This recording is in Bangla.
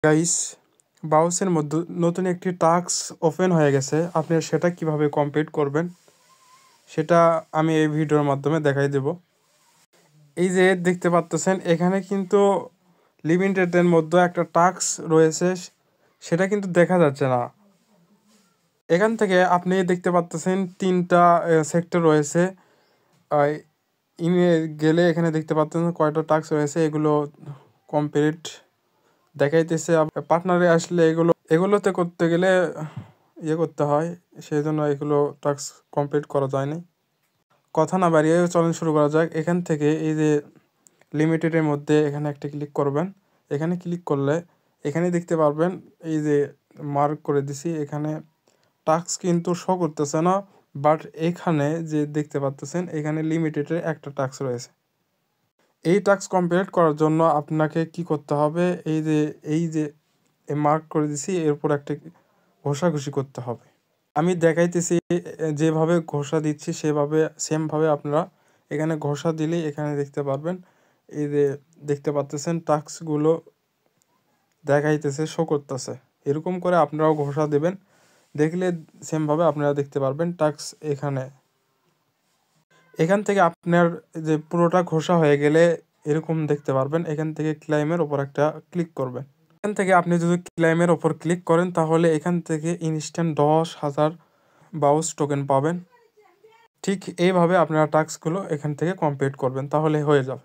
গাইস, ব্রাউজারের মধ্যে নতুন একটি টাস্ক ওপেন হয়ে গেছে। আপনি সেটা কিভাবে কমপ্লিট করবেন সেটা আমি এই ভিডিওর মাধ্যমে দেখাই দেব। এই যে দেখতে পাচ্ছেন এখানে কিন্তু লিমিটেডের মধ্যে একটা টাস্ক রয়েছে, সেটা কিন্তু দেখা যাচ্ছে না। এখান থেকে আপনি দেখতে পাচ্ছেন 3টা সেক্টর রয়েছে। গেলে এখানে দেখতে পাচ্ছেন কয়টা টাস্ক রয়েছে, এগুলো কমপ্লিট দেখাইতেছে। পার্টনারে আসলে এগুলোতে করতে গেলে করতে হয়, সেই জন্য এগুলো টাস্ক কমপ্লিট করা যায়নি। কথা না বাড়িয়ে চলুন শুরু করা যাক। এখান থেকে এই যে লিমিটেডের মধ্যে এখানে একটা ক্লিক করবেন। এখানে ক্লিক করলে এখানে দেখতে পারবেন এই যে মার্ক করে দিছি, এখানে টাস্ক কিন্তু শো করতেছে না, বাট এখানে যে দেখতে পাচ্ছেন এখানে লিমিটেডের একটা টাস্ক রয়েছে। এই টাস্ক কমপ্লিট করার জন্য আপনাকে কি করতে হবে, এই যে মার্ক করে দিছি এর উপর একটা ঘষাঘষি করতে হবে। আমি দেখাইতেছি যেভাবে ঘষা দিচ্ছি সেভাবে সেমভাবে আপনারা এখানে ঘষা দিলেই এখানে দেখতে পারবেন এই যে দেখতে পাচ্ছেন টাস্কগুলো দেখাইতেছে, শো করতেছে। এরকম করে আপনারাও ঘষা দেবেন, দেখলে সেমভাবে আপনারা দেখতে পারবেন টাস্ক। এখান থেকে আপনার যে পুরোটা ঘষা হয়ে গেলে এরকম দেখতে পারবেন। এখান থেকে ক্লাইমের ওপর একটা ক্লিক করবেন। এখান থেকে আপনি যদি ক্লাইমের ওপর ক্লিক করেন তাহলে এখান থেকে ইনস্ট্যান্ট 10,000 বাউস টোকেন পাবেন। ঠিক এইভাবে আপনারা টাস্কগুলো এখান থেকে কমপ্লিট করবেন, তাহলে হয়ে যাবে।